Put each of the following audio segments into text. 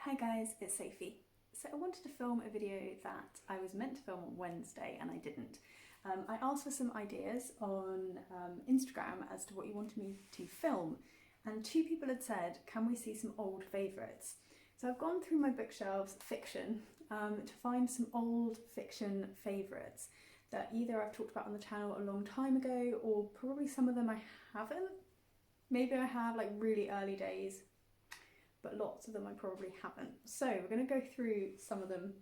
Hi guys, it's Sophie. So I wanted to film a video that I was meant to film on Wednesday and I didn't. I asked for some ideas on Instagram as to what you wanted me to film, and two people had said, can we see some old favourites? So I've gone through my bookshelves, fiction, to find some old fiction favourites that either I've talked about on the channel a long time ago, or probably some of them I haven't. Maybe I have, like really early days, but lots of them I probably haven't. So we're going to go through some of them.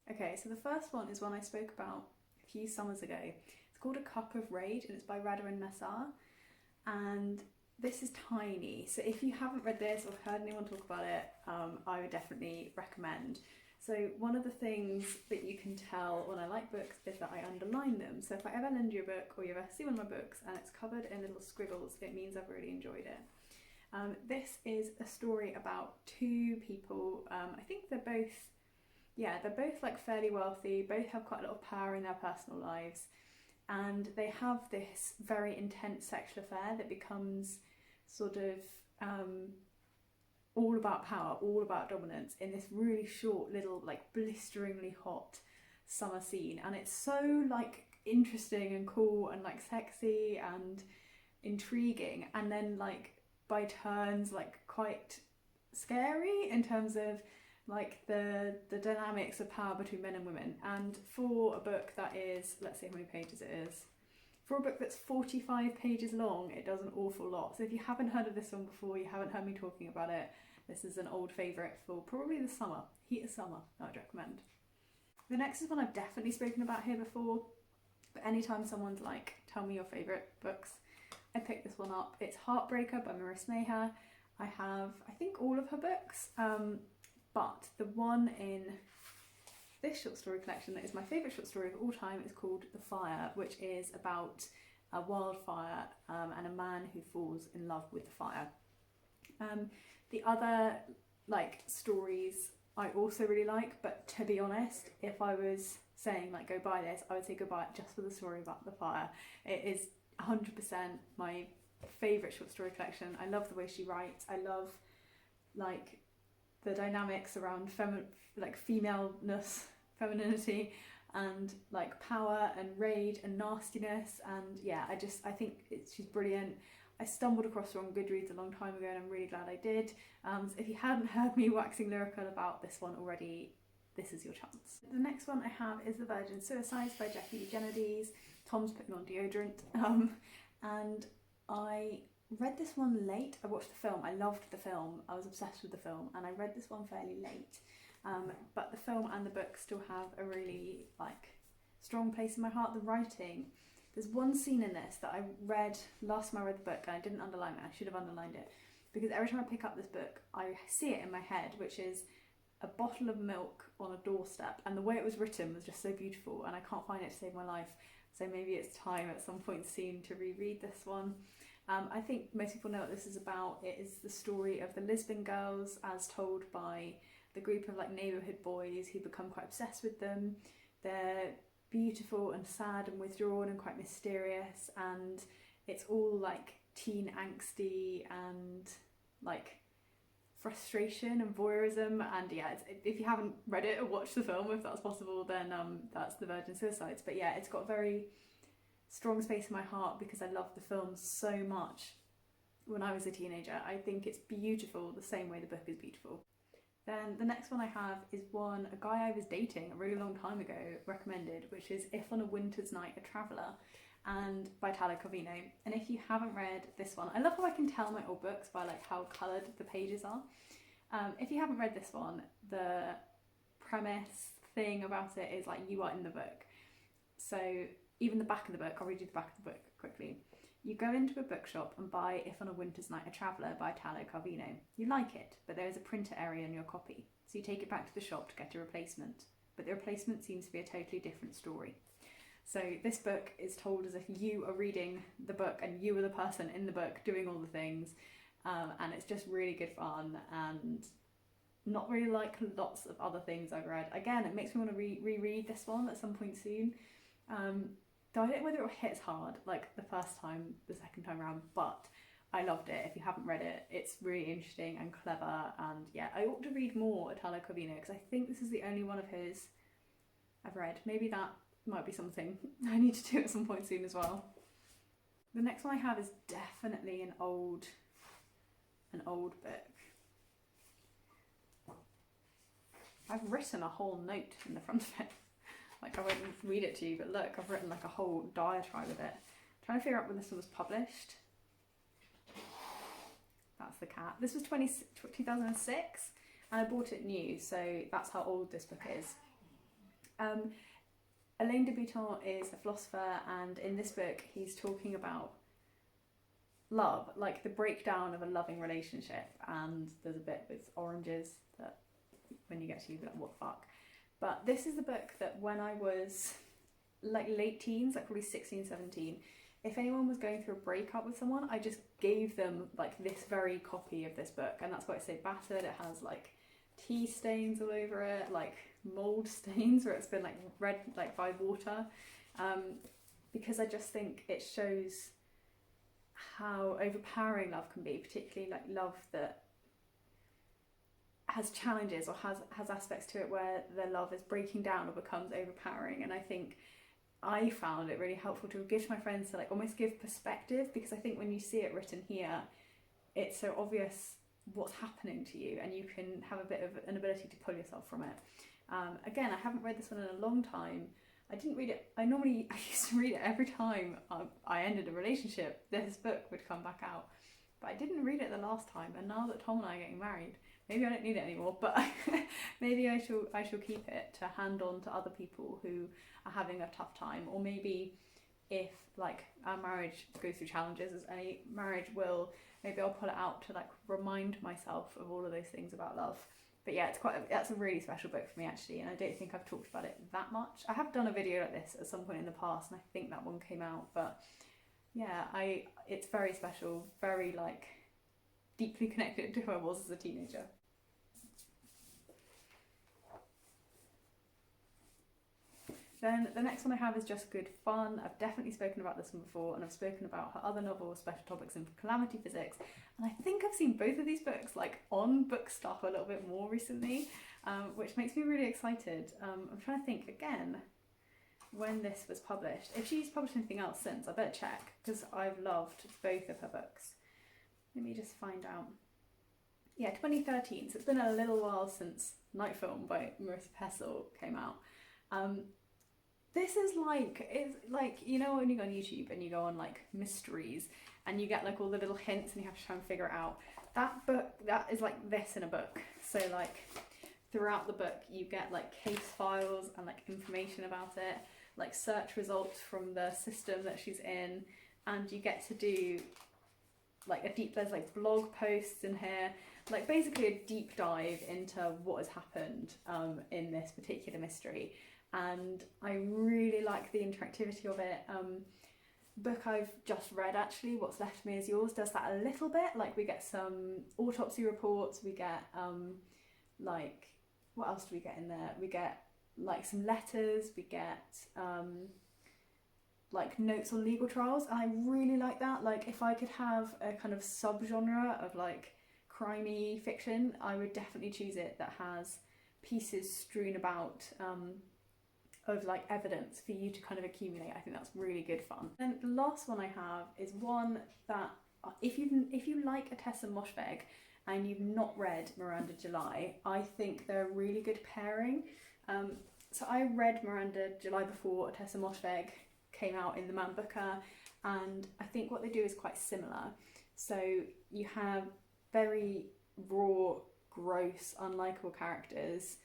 Okay, so the first one is one I spoke about a few summers ago. It's called A Cup of Rage and it's by Radha and Messar. And this is tiny, so if you haven't read this or heard anyone talk about it, I would definitely recommend. So one of the things that you can tell when I like books is that I underline them. So if I ever lend you a book or you ever see one of my books and it's covered in little scribbles, it means I've really enjoyed it. This is a story about two people. I think they're both like fairly wealthy, both have quite a lot of power in their personal lives, and they have this very intense sexual affair that becomes sort of all about power, all about dominance in this really short little like blisteringly hot summer scene. And it's so like interesting and cool and like sexy and intriguing, and then like by turns like quite scary in terms of like the dynamics of power between men and women. And for a book that is, let's see how many pages it is, for a book that's 45 pages long, it does an awful lot. So if you haven't heard of this one before, you haven't heard me talking about it, this is an old favourite for probably the summer, heat of summer, I'd recommend. The next is one I've definitely spoken about here before, but anytime someone's like, tell me your favourite books, I picked this one up. It's Heartbreaker by Miranda. I have, I think, all of her books, but the one in this short story collection that is my favourite short story of all time is called The Fire, which is about a wildfire and a man who falls in love with the fire. The other like stories I also really like, but to be honest, if I was saying like go buy this, I would say go buy it just for the story about the fire. It is 100% my favourite short story collection. I love the way she writes. I love like the dynamics around femaleness, femininity, and like power and rage and nastiness. And yeah, I think she's brilliant. I stumbled across her on Goodreads a long time ago and I'm really glad I did. So if you hadn't heard me waxing lyrical about this one already, this is your chance. The next one I have is The Virgin Suicides by Jackie Genedies. Tom's putting on deodorant. And I read this one late. I watched the film. I loved the film. I was obsessed with the film, and I read this one fairly late. But the film and the book still have a really like strong place in my heart. The writing. There's one scene in this that I read last time I read the book and I didn't underline it. I should have underlined it, because every time I pick up this book I see it in my head, which is a bottle of milk on a doorstep, and the way it was written was just so beautiful and I can't find it to save my life. So maybe it's time at some point soon to reread this one. I think most people know what this is about. It is the story of the Lisbon girls as told by the group of like neighbourhood boys who become quite obsessed with them. They're beautiful and sad and withdrawn and quite mysterious, and it's all like teen angsty and like frustration and voyeurism. And yeah, if you haven't read it or watched the film, if that's possible, then that's The Virgin Suicides. But yeah, it's got a very strong space in my heart because I loved the film so much when I was a teenager. I think it's beautiful the same way the book is beautiful. Then the next one I have is one a guy I was dating a really long time ago recommended, which is If on a Winter's Night a Traveller, and by Talo Corvino. And if you haven't read this one, I love how I can tell my old books by like how coloured the pages are. If you haven't read this one, the premise thing about it is like you are in the book. So even the back of the book, I'll read you the back of the book quickly. You go into a bookshop and buy If on a Winter's Night a Traveller by Talo Corvino. You like it, but there is a printer error in your copy, so you take it back to the shop to get a replacement. But the replacement seems to be a totally different story. So this book is told as if you are reading the book and you are the person in the book doing all the things, and it's just really good fun and not really like lots of other things I've read. Again, it makes me want to reread this one at some point soon. Though I don't know whether it will hit as hard like the first time, the second time around, but I loved it. If you haven't read it, it's really interesting and clever, and yeah, I ought to read more Italo Calvino because I think this is the only one of his I've read. Maybe that might be something I need to do at some point soon as well. The next one I have is definitely an old book. I've written a whole note in the front of it. Like, I won't read it to you, but look, I've written like a whole diatribe of it. I'm trying to figure out when this one was published. That's the cat. This was 2006, and I bought it new, so that's how old this book is. Alain de Botton is a philosopher, and in this book he's talking about love, like the breakdown of a loving relationship, and there's a bit with oranges that when you get to, you'll be like, what the fuck? But this is the book that when I was like late teens, like probably 16, 17, if anyone was going through a breakup with someone, I just gave them like this very copy of this book, and that's why it's so battered. It has like tea stains all over it, like mold stains where it's been like red like by water, because I just think it shows how overpowering love can be, particularly like love that has challenges or has aspects to it where their love is breaking down or becomes overpowering. And I think I found it really helpful to give to my friends to like almost give perspective, because I think when you see it written here, it's so obvious what's happening to you, and you can have a bit of an ability to pull yourself from it. Again, I haven't read this one in a long time. I didn't read it. I used to read it every time I ended a relationship. This book would come back out, but I didn't read it the last time. And now that Tom and I are getting married, maybe I don't need it anymore. But maybe I shall keep it to hand on to other people who are having a tough time, or maybe if like our marriage goes through challenges, as any marriage will, maybe I'll pull it out to like remind myself of all of those things about love. But yeah, that's a really special book for me actually, and I don't think I've talked about it that much. I have done a video like this at some point in the past, and I think that one came out, but yeah, it's very special, very like deeply connected to who I was as a teenager. Then the next one I have is Just Good Fun. I've definitely spoken about this one before, and I've spoken about her other novel, Special Topics in Calamity Physics, and I think I've seen both of these books like on Book Stuff a little bit more recently, which makes me really excited. I'm trying to think again when this was published. If she's published anything else since, I better check, because I've loved both of her books. Let me just find out. Yeah, 2013, so it's been a little while since Night Film by Marissa Pessel came out. This is like, it's like, you know when you go on YouTube and you go on like mysteries and you get like all the little hints and you have to try and figure it out. That book, that is like this in a book. So like throughout the book you get like case files and like information about it, like search results from the system that she's in, and you get to do like there's like blog posts in here, like basically a deep dive into what has happened in this particular mystery. And I really like the interactivity of it. Book I've just read actually, What's Left of Me Is Yours, does that a little bit. Like we get some autopsy reports, we get like, what else do we get in there? We get like some letters, we get like notes on legal trials, and I really like that. Like if I could have a kind of subgenre of like crimey fiction, I would definitely choose it that has pieces strewn about of like evidence for you to kind of accumulate. I think that's really good fun. And the last one I have is one that if you like Tessa Moshfegh and you've not read Miranda July, I think they're a really good pairing. So I read Miranda July before Tessa Moshfegh came out in The Man Booker, and I think what they do is quite similar. So you have very raw, gross, unlikable characters,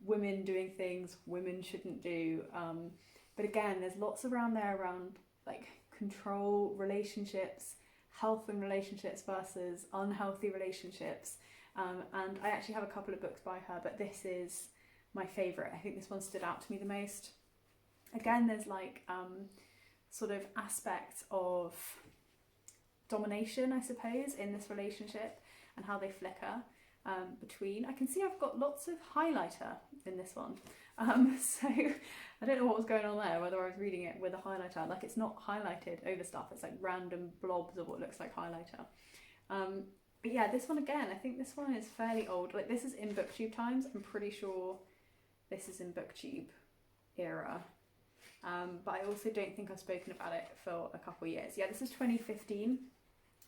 women doing things women shouldn't do, but again there's lots around there around like control, relationships, health and relationships versus unhealthy relationships, and I actually have a couple of books by her, but this is my favourite. I think this one stood out to me the most. Again, there's like sort of aspects of domination, I suppose, in this relationship and how they flicker between. I can see I've got lots of highlighter in this one. So I don't know what was going on there, whether I was reading it with a highlighter. Like, it's not highlighted over stuff, it's like random blobs of what looks like highlighter. But yeah, this one again, I think this one is fairly old. Like, this is in BookTube times. I'm pretty sure this is in BookTube era. But I also don't think I've spoken about it for a couple of years. Yeah, this is 2015,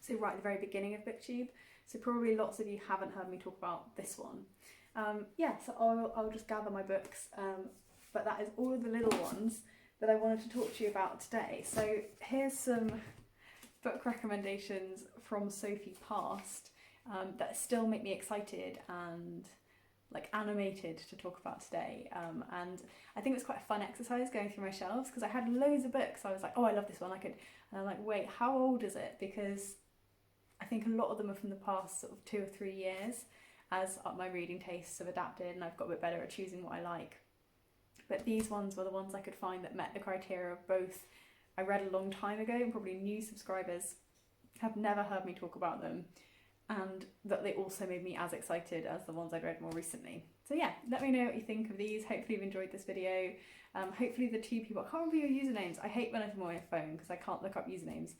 so right at the very beginning of BookTube. So probably lots of you haven't heard me talk about this one. Yeah, so I'll just gather my books, but that is all of the little ones that I wanted to talk to you about today. So here's some book recommendations from Sophie Past that still make me excited and like animated to talk about today. And I think it was quite a fun exercise going through my shelves, because I had loads of books. I was like, oh, I love this one, and I'm like, wait, how old is it? Because I think a lot of them are from the past sort of 2 or 3 years, as my reading tastes have adapted and I've got a bit better at choosing what I like. But these ones were the ones I could find that met the criteria of both I read a long time ago and probably new subscribers have never heard me talk about them, and that they also made me as excited as the ones I'd read more recently. So yeah, let me know what you think of these. Hopefully you've enjoyed this video. Hopefully the 2 people, I can't remember your usernames. I hate when I'm on my phone because I can't look up usernames.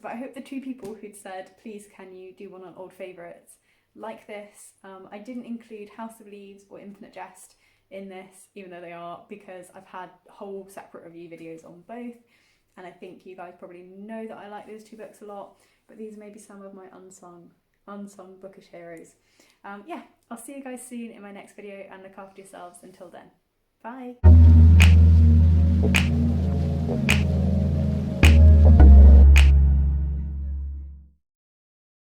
But I hope the 2 people who'd said, please can you do one on old favourites, like this. I didn't include House of Leaves or Infinite Jest in this, even though they are, because I've had whole separate review videos on both, and I think you guys probably know that I like those 2 books a lot, but these may be some of my unsung bookish heroes. Yeah, I'll see you guys soon in my next video, and look after yourselves until then. Bye!